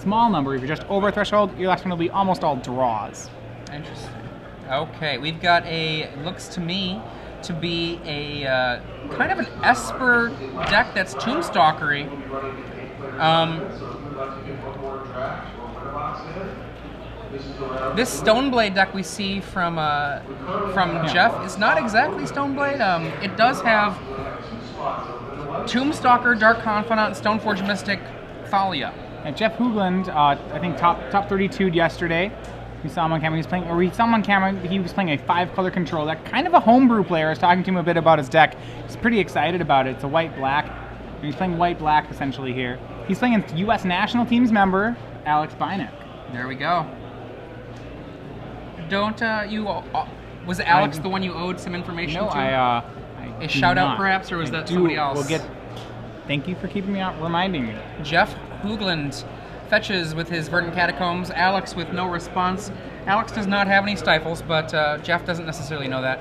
small number. If you're just over a threshold, your last one will be almost all draws. Interesting. Okay, we've got looks to me to be a kind of an Esper deck that's Tombstalkery. This Stoneblade deck we see from Jeff is not exactly Stoneblade. It does have Tombstalker, Dark Confidant, Stoneforge Mystic, Thalia. And Jeff Hoogland, I think top 32 yesterday. We saw him on camera. He was playing a 5-color control deck. Kind of a homebrew player. I was talking to him a bit about his deck. He's pretty excited about it. It's a white-black. He's playing white-black essentially here. He's playing a U.S. national team's member, Alex Binek. There we go. Don't was Alex the one you owed some information to? I a shout out perhaps, or was that somebody else? Thank you for keeping me out, reminding me. Jeff Hoogland fetches with his Verdant Catacombs. Alex with no response. Alex does not have any stifles, but Jeff doesn't necessarily know that.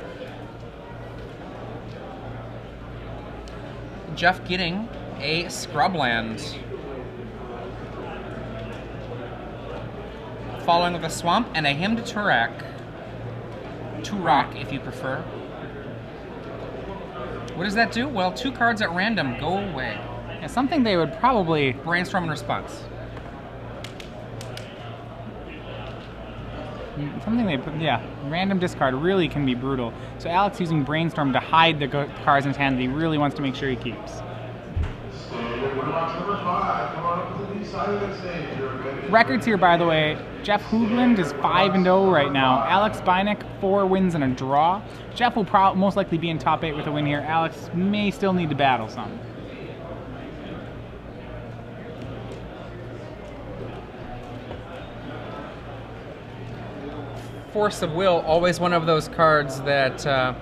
Jeff getting a Scrubland. Following with a Swamp and a Hymn to Turak. Turak, if you prefer. What does that do? Well, 2 cards at random go away. Yeah, something they would probably... Brainstorm in response. Random discard really can be brutal. So Alex using Brainstorm to hide the cards in his hand that he really wants to make sure he keeps. Records here, by the way. Jeff Hoogland is 5-0 right now. Alex Binek, 4 wins and a draw. Jeff will most likely be in top 8 with a win here. Alex may still need to battle some. Force of Will, always one of those cards that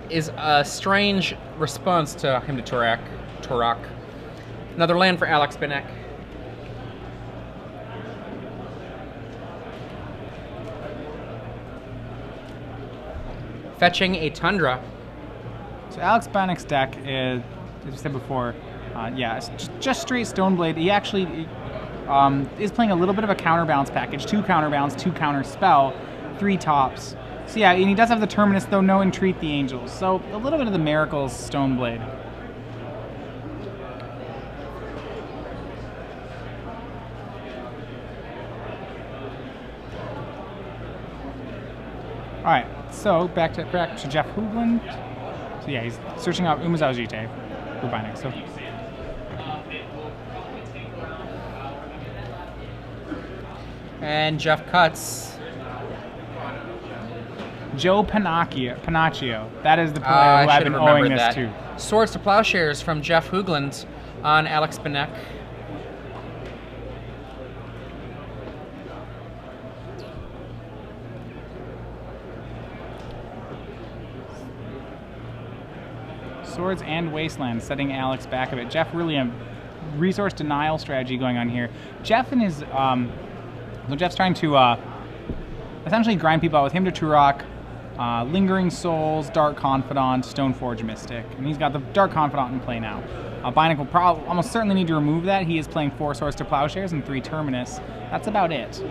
is a strange response to Hymn to Turak. Another land for Alex Binek. Fetching a Tundra. So Alex Binek's deck is, as I said before, it's just straight Stoneblade. He actually is playing a little bit of a counterbalance package. 2 counterbalance, 2 counter spell, 3 tops. So yeah, and he does have the Terminus, though no Entreat the Angels. So a little bit of the Miracles Stoneblade. All right, so back to Jeff Hoogland. So yeah, he's searching out Umazao Jite for Binek. So and Jeff cuts. Joe Panaccio. That is the player who I've been owing this to. Swords to Plowshares from Jeff Hoogland on Alex Binek. Swords and Wasteland, setting Alex back a bit. Jeff really a resource denial strategy going on here. Jeff and his, Jeff's trying to essentially grind people out with Hymn to Turak, Lingering Souls, Dark Confidant, Stoneforge Mystic, and he's got the Dark Confidant in play now. Binek will almost certainly need to remove that. He is playing 4 Swords to Plowshares and 3 Terminus. That's about it.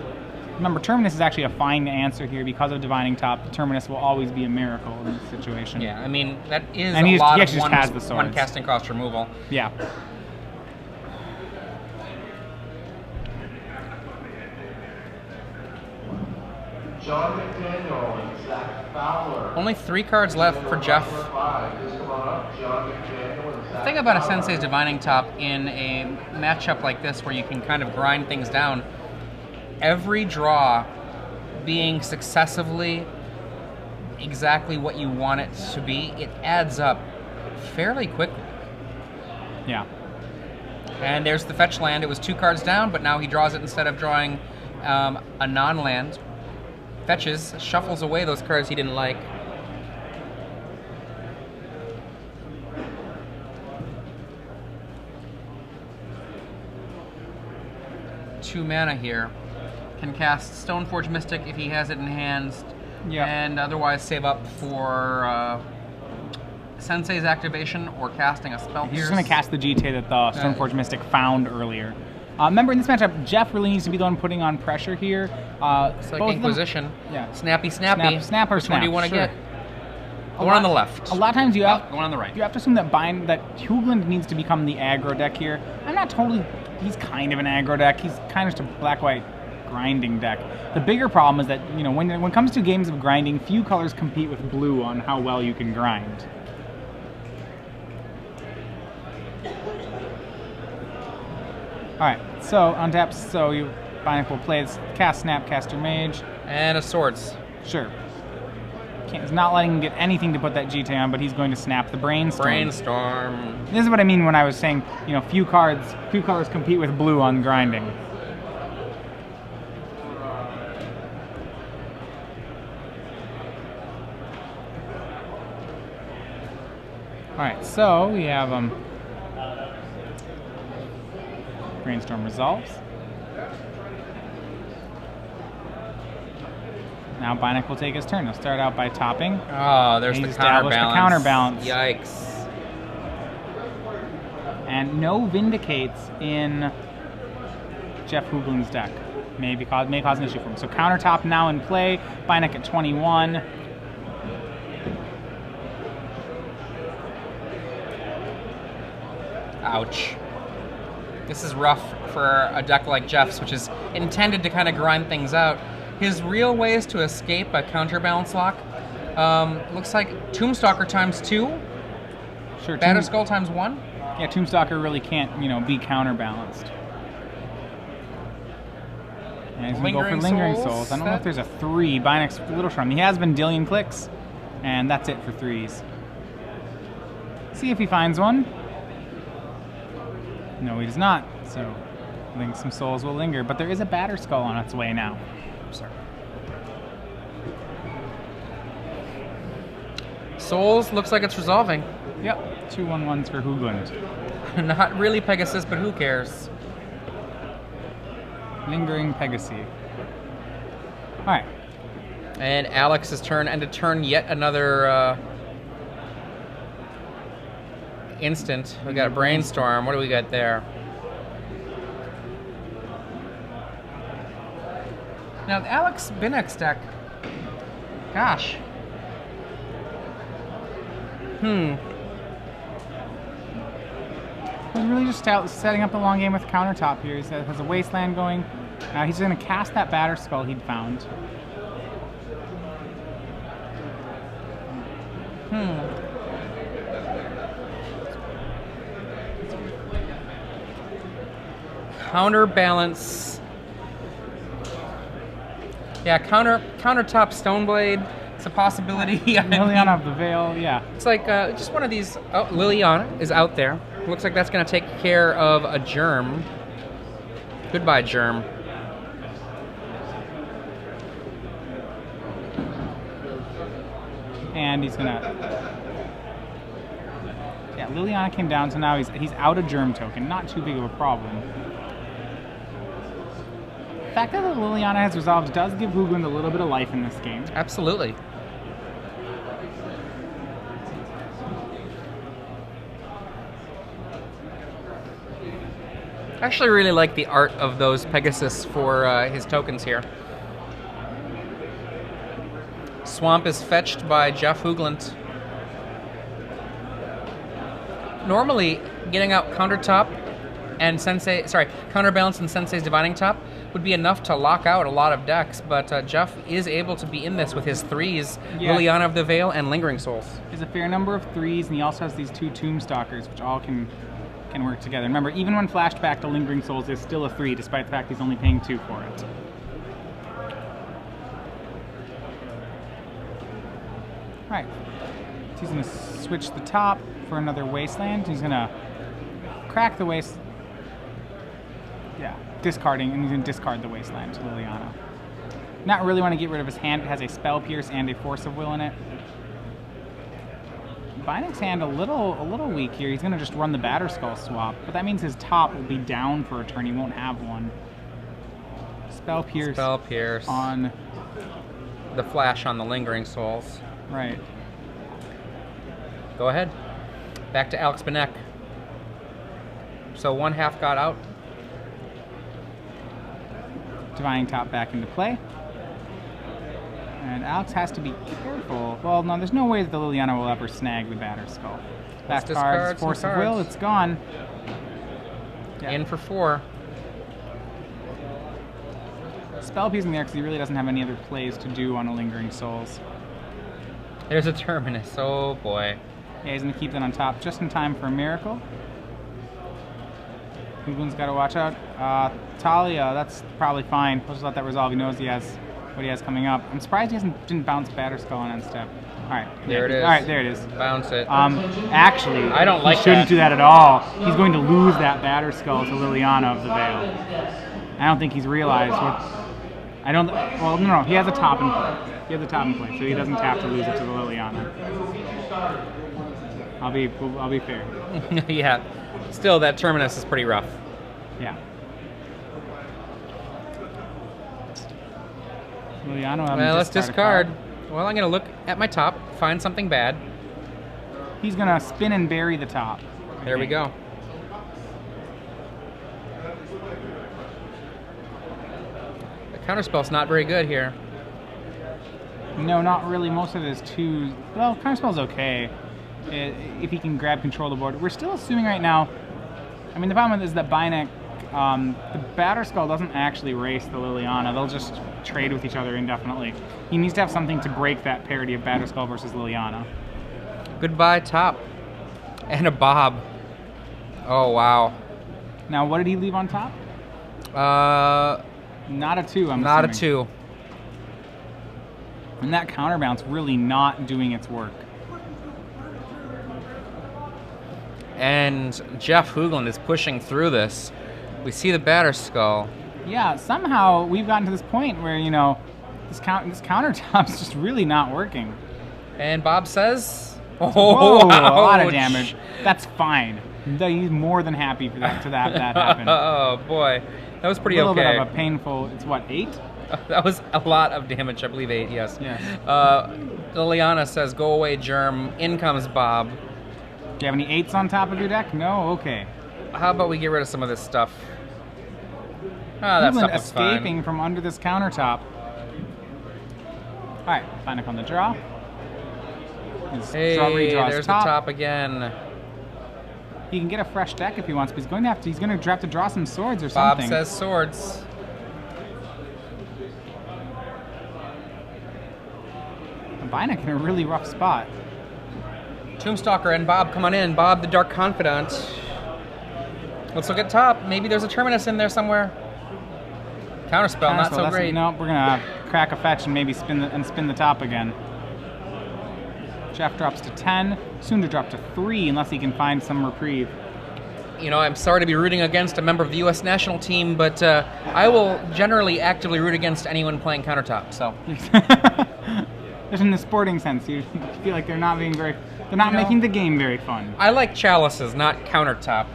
Remember, Terminus is actually a fine answer here because of Divining Top. Terminus will always be a miracle in this situation. Yeah, I mean, that is and a lot he of just one casting cost removal. Yeah. John McDaniel and Zach Fowler. Only 3 cards left for Jeff. The thing about a Sensei's Divining Top in a matchup like this where you can kind of grind things down, every draw being successively exactly what you want it to be, it adds up fairly quickly. Yeah. And there's the fetch land. It was 2 cards down, but now he draws it instead of drawing a non-land. Fetches, shuffles away those cards he didn't like. Two mana here. Can cast Stoneforge Mystic if he has it in hand, and otherwise save up for Sensei's activation or casting a spell. He's just going to cast the GT that the Stoneforge Mystic found earlier. Remember, in this matchup, Jeff really needs to be the one putting on pressure here. It's like Inquisition. Yeah. Snappy. Snap or Which snap. one do you want to Sure. get? The one on the left. A lot of times you have the one on the right. You have to assume that Hoogland needs to become the aggro deck here. I'm not totally. He's kind of an aggro deck. He's kind of just a black-white grinding deck. The bigger problem is that when it comes to games of grinding, few colors compete with blue on how well you can grind. All right, so on taps, so Binek will play this cast snap, cast your mage, and a swords. Sure. He's not letting him get anything to put that GT on, but he's going to snap the Brainstorm. Brainstorm. This is what I mean when I was saying, few colors compete with blue on grinding. All right, so we have Brainstorm resolves. Now Binek will take his turn. He'll start out by topping. Oh, there's the counterbalance. Yikes. And no Vindicates in Jeff Hoogland's deck. May cause an issue for him. So counter top now in play. Binek at 21. Ouch. This is rough for a deck like Jeff's, which is intended to kind of grind things out. His real ways to escape a counterbalance lock looks like Tombstalker times 2, Sure. Batterskull times 1. Yeah, Tombstalker really can't, be counterbalanced. And he's going to go for Lingering Souls. I don't know if there's a 3. Binek's a little strong. He has Vendilion clicks, and that's it for 3s. See if he finds one. No, he does not. So I think some souls will linger, but there is a Batterskull on its way now. Sorry. Souls looks like it's resolving. Yep, 2 1/1s for Hoogland. Not really Pegasus, but who cares? Lingering Pegasi. All right. And Alex's turn, and to turn yet another instant. We got a Brainstorm. What do we got there? Now, the Alex Binek's deck. Gosh. He's really just setting up the long game with countertop here. He has a Wasteland going. Now he's going to cast that Batterskull he'd found. Counterbalance. Yeah, countertop Stoneblade. It's a possibility. Liliana of the Veil, yeah. It's like just one of these. Oh, Liliana is out there. Looks like that's going to take care of a Germ. Goodbye, Germ. And he's gonna. Yeah, Liliana came down, so now he's out a Germ token. Not too big of a problem. The fact that Liliana has resolved does give Hoogland a little bit of life in this game. Absolutely. I actually really like the art of those Pegasus for his tokens here. Swamp is fetched by Jeff Hoogland. Normally, getting out countertop and counterbalance and Sensei's Divining Top would be enough to lock out a lot of decks, but Jeff is able to be in this with his 3s, yeah. Liliana of the Veil and Lingering Souls. There's a fair number of 3s, and he also has these 2 Tombstalkers, which all can work together. Remember, even when flashed back to Lingering Souls, there's still a 3, despite the fact he's only paying 2 for it. Alright, so he's going to switch the top for another Wasteland. He's going to crack the discarding, and he's going to discard the Wasteland to Liliana. Not really want to get rid of his hand. It has a Spell Pierce and a Force of Will in it. Binek's hand a little weak here. He's going to just run the Batterskull swap, but that means his top will be down for a turn. He won't have one. Spell Pierce on the flash on the Lingering Souls. Right. Go ahead. Back to Alex Binek. So 1/2 got out. Divining Top back into play. And Alex has to be careful. Well, no, there's no way that the Liliana will ever snag the Batterskull. Back cards, Force of Will, it's gone. Yeah. In for 4. Spell appeasing there because he really doesn't have any other plays to do on a Lingering Souls. There's a Terminus. Oh boy. Yeah, he's going to keep that on top just in time for a Miracle. Hoogland's got to watch out. Talia, that's probably fine. We'll just let that resolve. He knows he has what he has coming up. I'm surprised he didn't bounce Batterskull on end step. All right. There it is. All right, there it is. Bounce it. Actually, I don't like he shouldn't that. do that at all. He's going to lose that Batterskull to Liliana of the Veil. I don't think he's realized what... I don't... Well, no, he has a top in play. He has a top in play, so he doesn't have to lose it to the Liliana. I'll be fair. Yeah. Still, that Terminus is pretty rough. Yeah. Liliana, well, let's discard. Well, I'm going to look at my top, find something bad. He's going to spin and bury the top. There we go. The counterspell's not very good here. No, not really. Most of it is too... Well, counterspell's okay. If he can grab control of the board. We're still assuming right now... I mean, the problem is that Binek... the Batterskull doesn't actually race the Liliana. They'll just trade with each other indefinitely. He needs to have something to break that parity of Batterskull versus Liliana. Goodbye, top. And a Bob. Oh, wow. Now, what did he leave on top? Not a 2, I'm not assuming. a 2. And that counterbounce really not doing its work. And Jeff Hoogland is pushing through this. We see the Batterskull. Yeah, somehow we've gotten to this point where, you know, this countertop's just really not working. And Bob says, "Oh, whoa, ouch. A lot of damage. That's fine. He's more than happy for that that happened. Oh boy, that was pretty a little okay. bit of a painful. It's what, 8? That was a lot of damage. I believe 8. Yes. Yes. Liliana says, "Go away, Germ." In comes Bob. Do you have any 8s on top of your deck? No. Okay. How about we get rid of some of this stuff? Ah, that Hoogland stuff looks escaping fine. from under this countertop. All right, Binek on the draw. His Hey, draw redraws there's the top again. He can get a fresh deck if he wants, but he's going to have to. He's going to have to draw some swords or Bob something. says swords. Binek in a really rough spot. Tombstalker and Bob, come on in. Bob, the Dark Confidant. Let's look at top. Maybe there's a Terminus in there somewhere. Counterspell, not so great. No, we're gonna crack a fetch and maybe spin the top again. Jeff drops to 10, soon to drop to 3 unless he can find some reprieve. You know, I'm sorry to be rooting against a member of the U.S. national team, but I will generally actively root against anyone playing countertop. So. Just in the sporting sense, you feel like they're not being very, they're not making the game very fun. I like chalices, not countertop.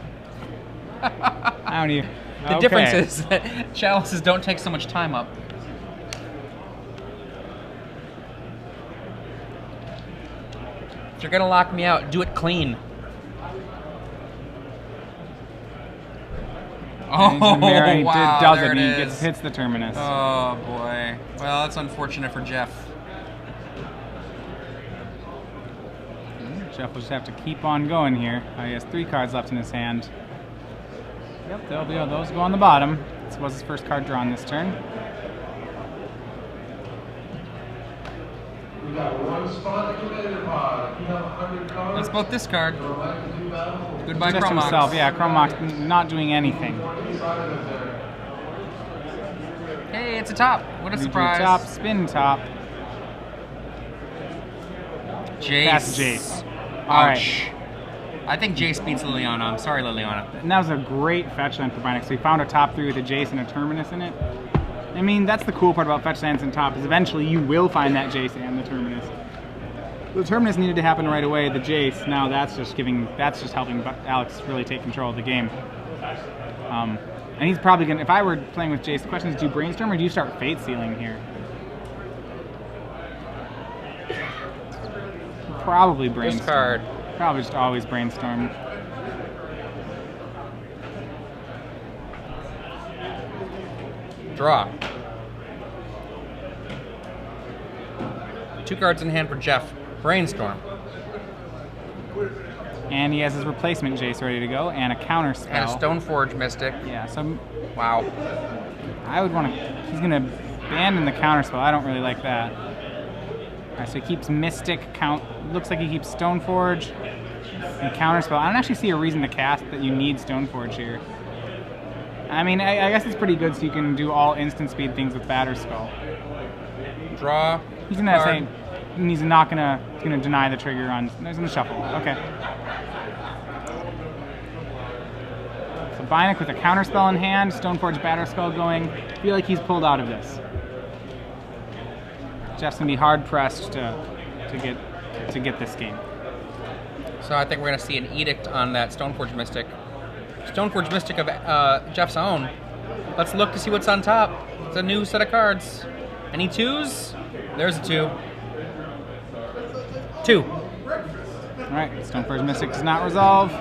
How do you? The difference is that chalices don't take so much time up. If you're gonna lock me out, do it clean. Oh, wow, there it is. Hits the Terminus. Oh, boy. Well, that's unfortunate for Jeff. Jeff will just have to keep on going here. He has 3 cards left in his hand. Yep, those go on the bottom. This was his first card drawn this turn. We got 1 spot in the commander pod. If you have 100 cards, Let's both discard. Goodbye, Just Chromox. himself, yeah, Chromox not doing anything. Hey, it's a top. What a Redo surprise. Top, spin top. Jace. That's Jace. Ouch. All right. I think Jace beats Liliana. I'm sorry, Liliana. And that was a great fetch land for Binek. So he found a top 3 with a Jace and a Terminus in it. I mean, that's the cool part about fetch lands and top, is eventually you will find that Jace and the Terminus. The Terminus needed to happen right away. The Jace, now that's just helping Alex really take control of the game. And he's probably gonna, if I were playing with Jace, the question is, do you brainstorm or do you start fate sealing here? Probably brainstorm. Discard. Probably just always brainstorm. Draw. 2 cards in hand for Jeff. Brainstorm. And he has his replacement Jace ready to go, and a counter spell. And a Stoneforge Mystic. Yeah, so Wow. I would want to... He's going to abandon the counter spell. I don't really like that. Alright, so he keeps Mystic, looks like he keeps Stoneforge, and counter spell. I don't actually see a reason to cast that you need Stoneforge here. I mean, I guess it's pretty good so you can do all instant speed things with Batterskull. Draw. He's gonna say he's not gonna deny the trigger on. He's gonna shuffle. Okay. So Binek with a counterspell in hand, Stoneforge Batterskull going. I feel like he's pulled out of this. Jeff's gonna be hard pressed to get this game. So I think we're gonna see an edict on that Stoneforge Mystic. Stoneforge Mystic of Jeff's own. Let's look to see what's on top. It's a new set of cards. Any 2s? There's a 2. 2. Alright, Stoneforge Mystic does not resolve.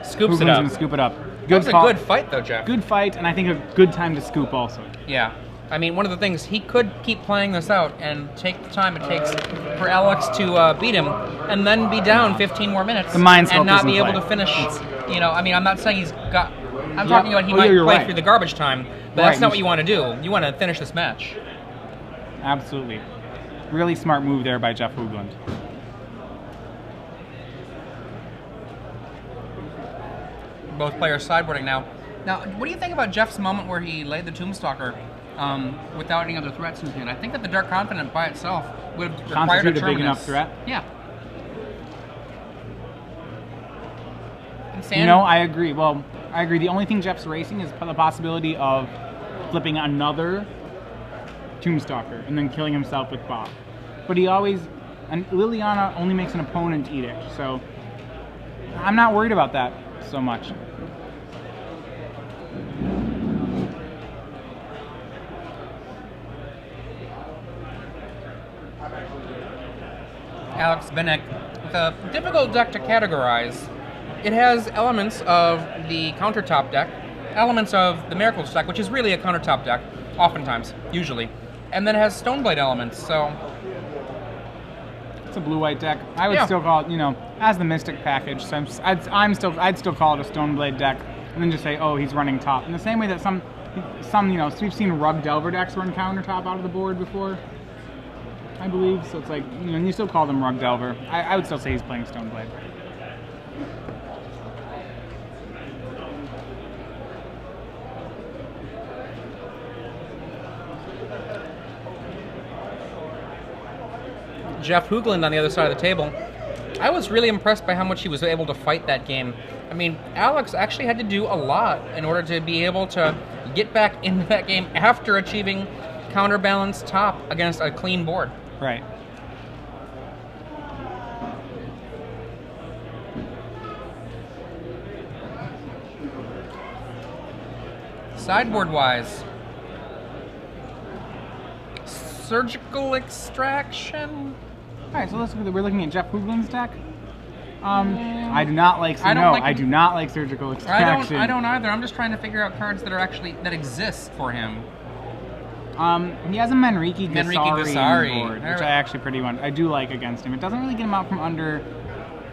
Scoops it Hoogland's up. gonna scoop it up. That was call. a good fight though, Jeff. Good fight, and I think a good time to scoop also. Yeah. I mean, one of the things, he could keep playing this out and take the time it takes for Alex to beat him, and then be down 15 more minutes. The Mind Sculptor's and not in be able play. to finish. You know, I mean, I'm not saying he's got... I'm talking about he might you're play right. through the garbage time, but Right, that's not what you want to do. You want to finish this match. Absolutely. Really smart move there by Jeff Hoogland. Both players sideboarding now. Now, what do you think about Jeff's moment where he laid the Tombstalker without any other threats in his hand? I think that the Dark Confidant by itself would have required a Constitute a Terminus. big enough threat? Yeah. And Sand, You know, I agree. Well, I agree. The only thing Jeff's racing is the possibility of flipping another Tombstalker and then killing himself with Bob. But he always... And Liliana only makes an opponent edict, so I'm not worried about that so much. Alex Binek, with a difficult deck to categorize. It has elements of the countertop deck, elements of the Miracles deck, which is really a countertop deck, oftentimes, usually, and then it has Stoneblade elements, so... It's a blue-white deck. I would Yeah. still call it, you know, as the Mystic package. So I'd still call it a Stoneblade deck, and then just say, oh, he's running top. In the same way that some, you know, we've seen Rug Delver decks run countertop out of the board before, I believe. So it's like, you know, and you still call them Rug Delver. I would still say he's playing Stoneblade. Jeff Hoogland on the other side of the table. I was really impressed by how much he was able to fight that game. I mean, Alex actually had to do a lot in order to be able to get back into that game after achieving counterbalance top against a clean board. Right. Sideboard-wise, Surgical Extraction? Alright, so we're looking at Jeff Hoogland's deck. I do not like... I do not like Surgical Extraction. I don't either. I'm just trying to figure out cards that are actually... that exist for him. He has a Menriki Gasari board, which I actually I do like against him. It doesn't really get him out from under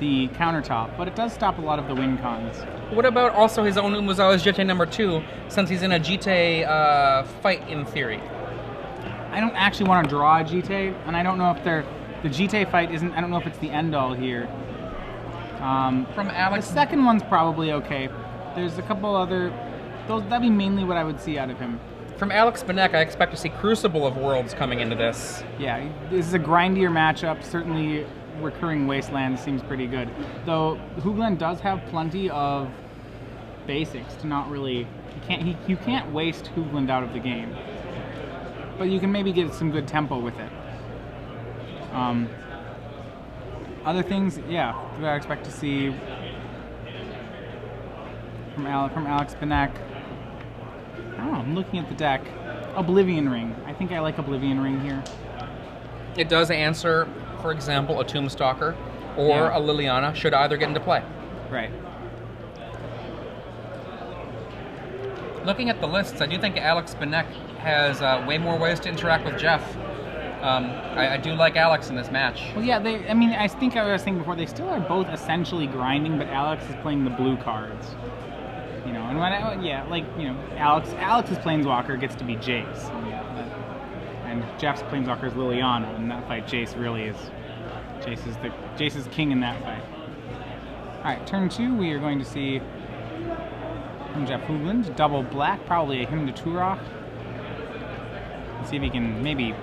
the countertop, but it does stop a lot of the win cons. What about also his own Umuzawa's Jite number 2, since he's in a Jite fight in theory? I don't actually want to draw a Jite, and I don't know if the Jite fight isn't... I don't know if it's the end-all here. From Alex... The second one's probably okay. There's a couple other... That'd be mainly what I would see out of him. From Alex Binek, I expect to see Crucible of Worlds coming into this. Yeah, this is a grindier matchup. Certainly, Recurring Wasteland seems pretty good. Though Hoogland does have plenty of basics to not really... You can't waste Hoogland out of the game. But you can maybe get some good tempo with it. Other things, yeah, I expect to see from Alex Binek. I don't know, I'm looking at the deck. Oblivion Ring. I think I like Oblivion Ring here. It does answer, for example, a Tombstalker or a Liliana should either get into play. Right. Looking at the lists, I do think Alex Binek has way more ways to interact with Jeff. I do like Alex in this match. Well, yeah, I mean, I think I was saying before, they still are both essentially grinding, but Alex is playing the blue cards. You know, and Alex's Planeswalker gets to be Jace. And Jeff's Planeswalker is Liliana. In that fight, Jace really is. Jace is king in that fight. Alright, turn 2, we are going to see from Jeff Hoogland, double black, probably a Hymn to Turok. Let's see if he can maybe...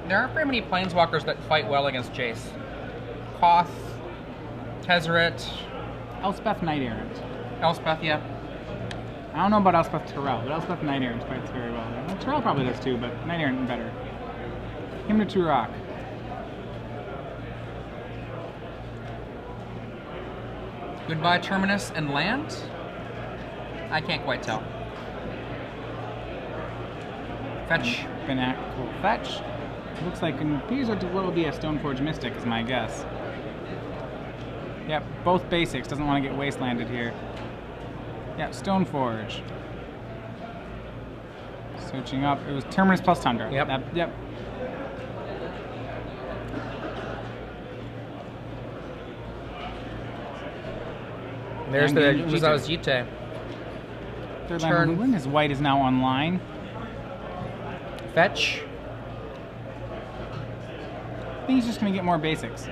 There aren't very many Planeswalkers that fight well against Jace. Koth, Tezzeret, Elspeth Knight Errant. Elspeth, yeah. I don't know about Elspeth Terrell, but Elspeth Knight Errant fights very well. Well, Terrell probably does too, but Knight Errant better. Hymn to Turok. Goodbye Terminus and land? I can't quite tell. Fetch. Binek will fetch. Looks like it appears what will be a Stoneforge Mystic is my guess. Yep, both basics. Doesn't want to get wastelanded here. Yep, Stoneforge. Searching up. It was Terminus plus Tundra. Yep. Yep. There's the Uzawa's Jite. Third land Hoogland. His white is now online. Fetch. I think he's just going to get more basics.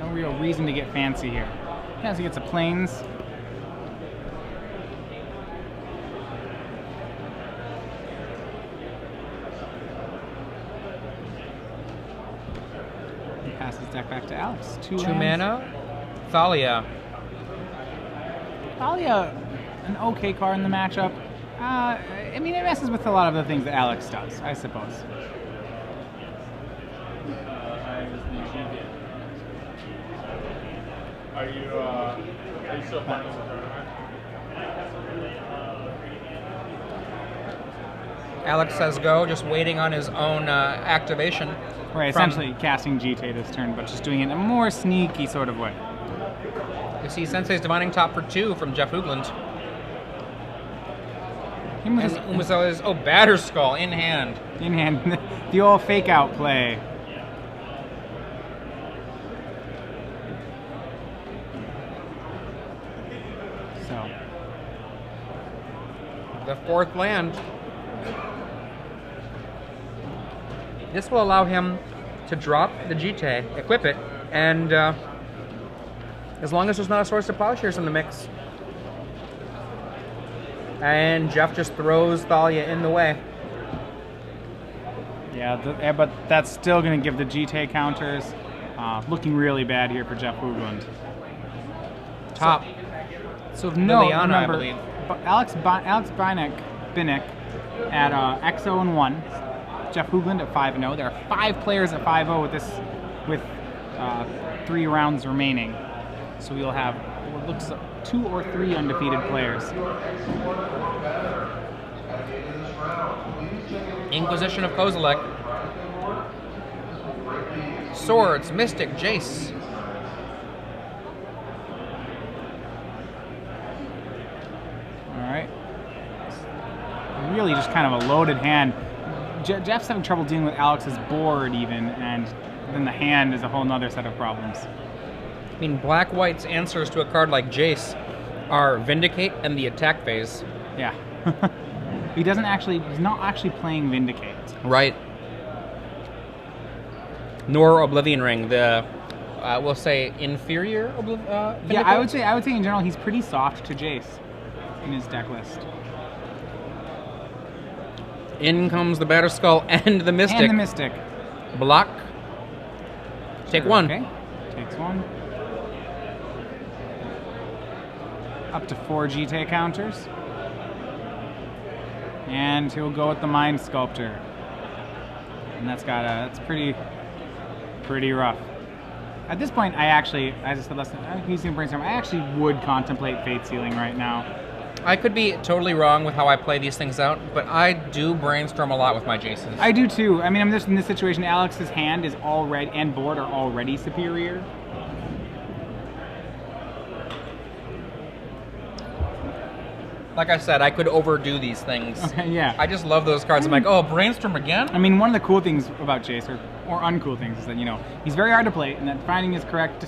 No real reason to get fancy here. Yeah, so he gets a plains. He passes his deck back to Alex. Two mana. Thalia. Thalia, an okay card in the matchup. I mean, it messes with a lot of the things that Alex does, I suppose. Are you still playing the tournament? Alex says go, just waiting on his own activation. Right, essentially casting Jite this turn, but just doing it in a more sneaky sort of way. You see Sensei's Divining Top for 2 from Jeff Hoogland. And Umazawa's, Batterskull in hand. In hand, the old fake out play. So. The 4th land. This will allow him to drop the Jite, equip it, and as long as there's not a Source of Plowshares in the mix. And Jeff just throws Thalia in the way. Yeah, but that's still going to give the Jite counters. Looking really bad here for Jeff Hoogland. Top. So no, Liliana, remember, I believe. Alex Binek at XO and 1. Jeff Hoogland at 5-0. There are 5 players at 5-0 with 3 rounds remaining. So we'll have what looks like 2 or 3 undefeated players. Inquisition of Kozilek. Swords, Mystic, Jace. Alright. Really just kind of a loaded hand. Jeff's having trouble dealing with Alex's board even, and then the hand is a whole nother set of problems. I mean, Black-White's answers to a card like Jace are Vindicate and the attack phase. Yeah. He's not actually playing Vindicate. Right. Nor Oblivion Ring, the, we'll say, inferior Vindicate? Yeah, I would say in general he's pretty soft to Jace in his deck list. In comes the Batterskull and the Mystic. And the Mystic. Block. Take Sure, 1. Okay. Takes 1. Up to 4 Jite counters. And he'll go with the Mind Sculptor. And that's pretty rough. At this point, I actually, as I said last time, he's going to brainstorm. I actually would contemplate Fate Sealing right now. I could be totally wrong with how I play these things out, but I do brainstorm a lot with my Jaces. I do too. I mean, I'm just in this situation. Alex's hand is already and board are already superior. Like I said, I could overdo these things. Okay, yeah. I just love those cards. I'm like, oh, Brainstorm again? I mean, one of the cool things about Jace, or uncool things, is that, you know, he's very hard to play, and that finding the correct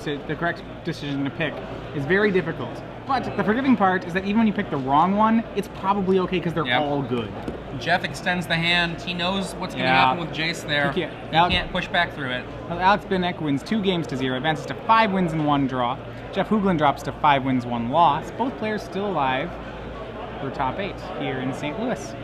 decision to pick is very difficult. But the forgiving part is that even when you pick the wrong one, it's probably okay because they're Yep. all good. Jeff extends the hand. He knows what's going to Yeah. happen with Jace there. He He can't- can't push back through it. Alex Binek wins 2 games to 0, advances to 5 wins and 1 draw. Jeff Hoogland drops to 5 wins, 1 loss. Both players still alive for top 8 here in St. Louis.